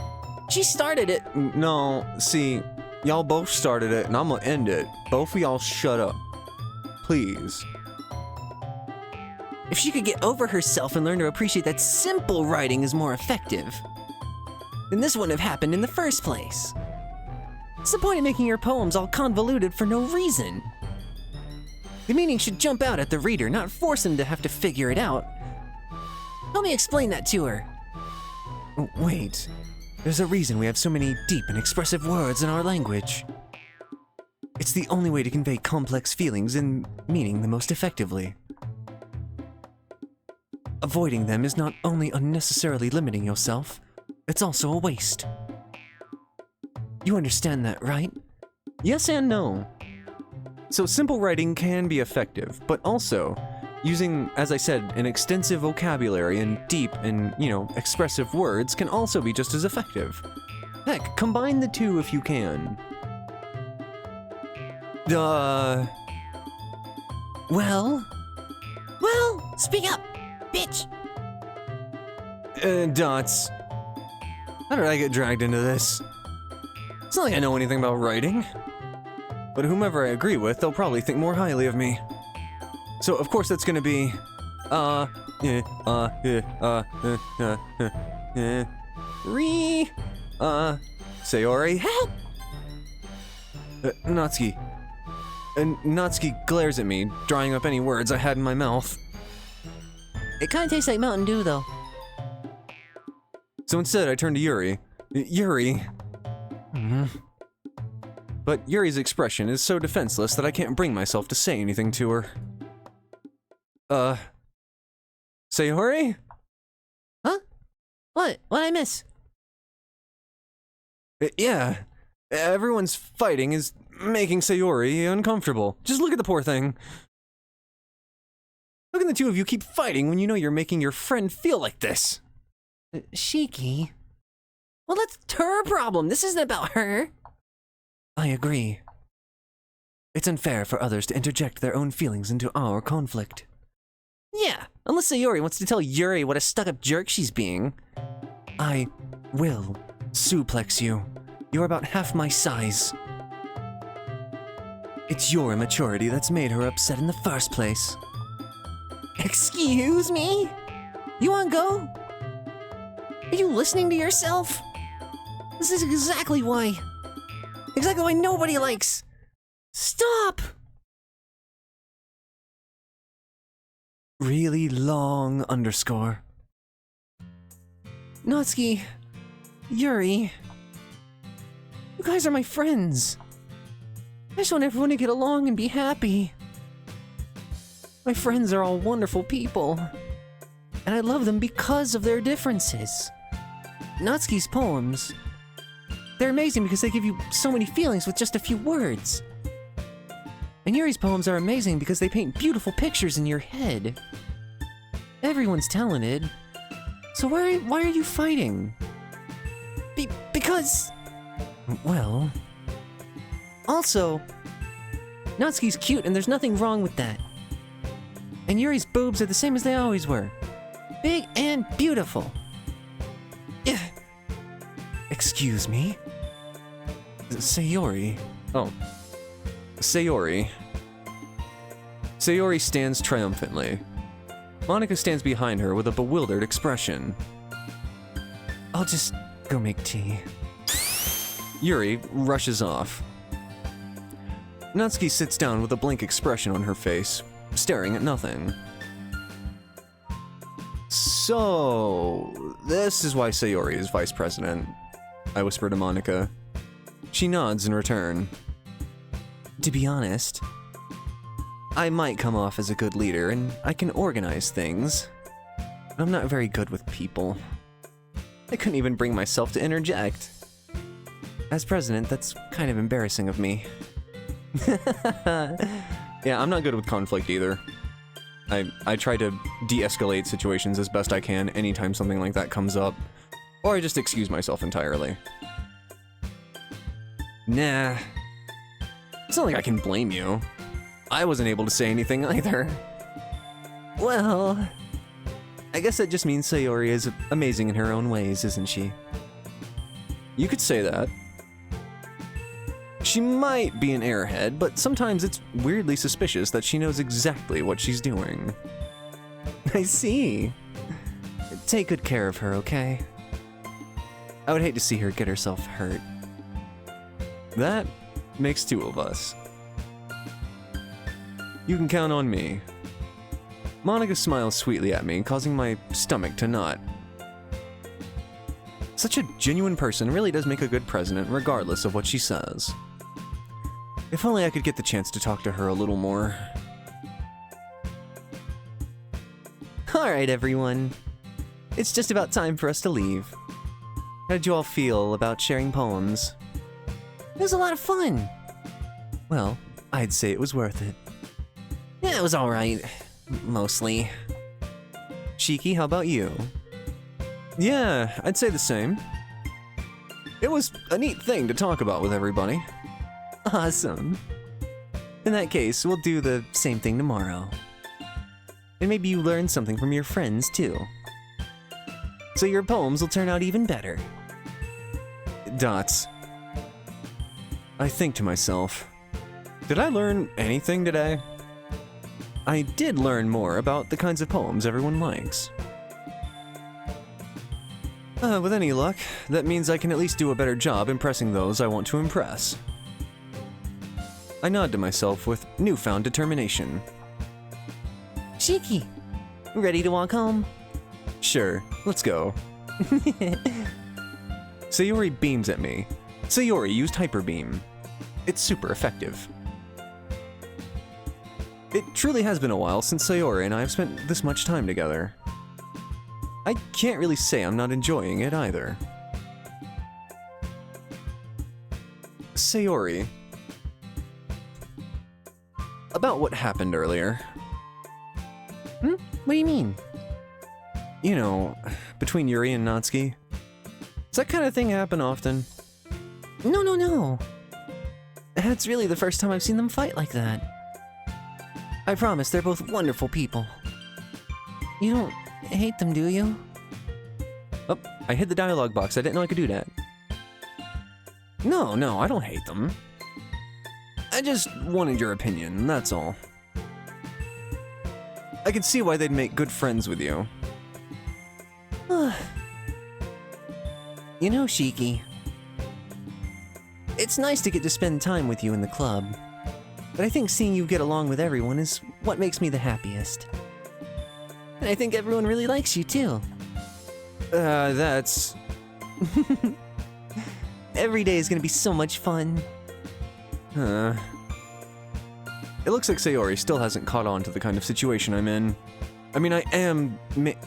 She started it. No, see, y'all both started it, and I'm gonna end it. Both of y'all shut up. Please. If she could get over herself and learn to appreciate that simple writing is more effective, then this wouldn't have happened in the first place. What's the point of making your poems all convoluted for no reason? The meaning should jump out at the reader, not force him to have to figure it out. Help me explain that to her. Wait. There's a reason we have so many deep and expressive words in our language. It's the only way to convey complex feelings and meaning the most effectively. Avoiding them is not only unnecessarily limiting yourself, it's also a waste. You understand that, right? Yes and no. So simple writing can be effective, but also, using, as I said, an extensive vocabulary and deep and, expressive words can also be just as effective. Heck, combine the two if you can. Well, speak up, bitch. Dots. How did I get dragged into this? It's not like I know anything about writing. But whomever I agree with, they'll probably think more highly of me. So, of course, that's gonna be... Sayori? Help! Natsuki. And Natsuki glares at me, drying up any words I had in my mouth. It kind of tastes like Mountain Dew, though. So instead, I turn to Yuri. Yuri. But Yuri's expression is so defenseless that I can't bring myself to say anything to her. Sayori? Huh? What? What'd I miss? Yeah. Everyone's fighting is making Sayori uncomfortable. Just look at the poor thing. How can the two of you keep fighting when you know you're making your friend feel like this? Shiki? Well, that's her problem. This isn't about her. I agree. It's unfair for others to interject their own feelings into our conflict. Yeah, unless Sayori wants to tell Yuri what a stuck-up jerk she's being. I will suplex you. You're about half my size. It's your immaturity that's made her upset in the first place. Excuse me? You wanna go? Are you listening to yourself? This is exactly why nobody likes... Stop! Really long underscore. Natsuki, Yuri, you guys are my friends. I just want everyone to get along and be happy. My friends are all wonderful people, and I love them because of their differences. Natsuki's poems, they're amazing because they give you so many feelings with just a few words. And Yuri's poems are amazing because they paint beautiful pictures in your head. Everyone's talented. So why are you fighting? Because... Well... Also, Natsuki's cute and there's nothing wrong with that. And Yuri's boobs are the same as they always were. Big and beautiful. Ugh. Excuse me? Sayori. Oh. Sayori. Sayori stands triumphantly. Monica stands behind her with a bewildered expression. I'll just go make tea. Yuri rushes off. Natsuki sits down with a blank expression on her face, staring at nothing. So, this is why Sayori is vice president, I whisper to Monica. She nods in return. To be honest, I might come off as a good leader and I can organize things, but I'm not very good with people. I couldn't even bring myself to interject. As president, that's kind of embarrassing of me. Yeah, I'm not good with conflict either. I try to de-escalate situations as best I can anytime something like that comes up, or I just excuse myself entirely. Nah. It's not like I can blame you. I wasn't able to say anything either. Well, I guess that just means Sayori is amazing in her own ways, isn't she? You could say that. She might be an airhead, but sometimes it's weirdly suspicious that she knows exactly what she's doing. I see. Take good care of her, okay? I would hate to see her get herself hurt. That makes two of us. You can count on me. Monica smiles sweetly at me, causing my stomach to knot. Such a genuine person really does make a good president, regardless of what she says. If only I could get the chance to talk to her a little more. Alright, everyone. It's just about time for us to leave. How did you all feel about sharing poems? It was a lot of fun. Well, I'd say it was worth it. Yeah, it was alright. Mostly. Shiki, how about you? Yeah, I'd say the same. It was a neat thing to talk about with everybody. Awesome. In that case, we'll do the same thing tomorrow. And maybe you learn something from your friends, too. So your poems will turn out even better. Dots. I think to myself, did I learn anything today? I did learn more about the kinds of poems everyone likes. With any luck, that means I can at least do a better job impressing those I want to impress. I nod to myself with newfound determination. Shiki, ready to walk home? Sure, let's go. Sayori beams at me. Sayori used Hyper Beam. It's super effective. It truly has been a while since Sayori and I have spent this much time together. I can't really say I'm not enjoying it either. Sayori. About what happened earlier. What do you mean? You know, between Yuri and Natsuki. Does that kind of thing happen often? No. That's really the first time I've seen them fight like that. I promise, they're both wonderful people. You don't hate them, do you? Oh, I hit the dialogue box. I didn't know I could do that. No, I don't hate them. I just wanted your opinion, that's all. I could see why they'd make good friends with you. You know, Shiki, it's nice to get to spend time with you in the club, but I think seeing you get along with everyone is what makes me the happiest. And I think everyone really likes you, too. That's... Every day is gonna be so much fun. It looks like Sayori still hasn't caught on to the kind of situation I'm in. I mean, I am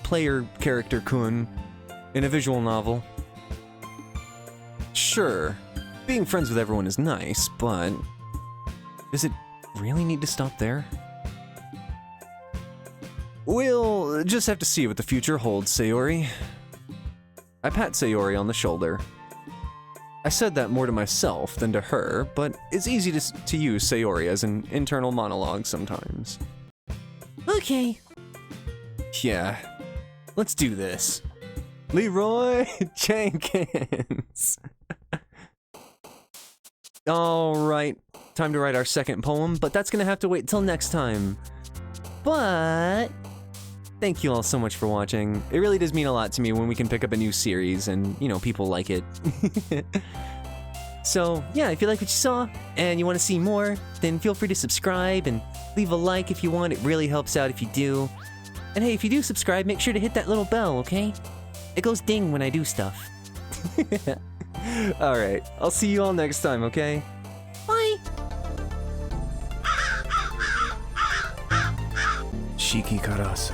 player character Kun in a visual novel. Sure, being friends with everyone is nice, but does it really need to stop there? We'll just have to see what the future holds, Sayori. I pat Sayori on the shoulder. I said that more to myself than to her, but it's easy to use Sayori as an internal monologue sometimes. Okay. Yeah, let's do this. Leroy Jenkins. Alright, time to write our second poem, but that's gonna have to wait till next time. But thank you all so much for watching. It really does mean a lot to me when we can pick up a new series and, you know, people like it. So, yeah, if you like what you saw and you want to see more, then feel free to subscribe and leave a like if you want. It really helps out if you do. And hey, if you do subscribe, make sure to hit that little bell, okay? It goes ding when I do stuff. Alright, I'll see you all next time, okay? Bye. Shiki Karasu.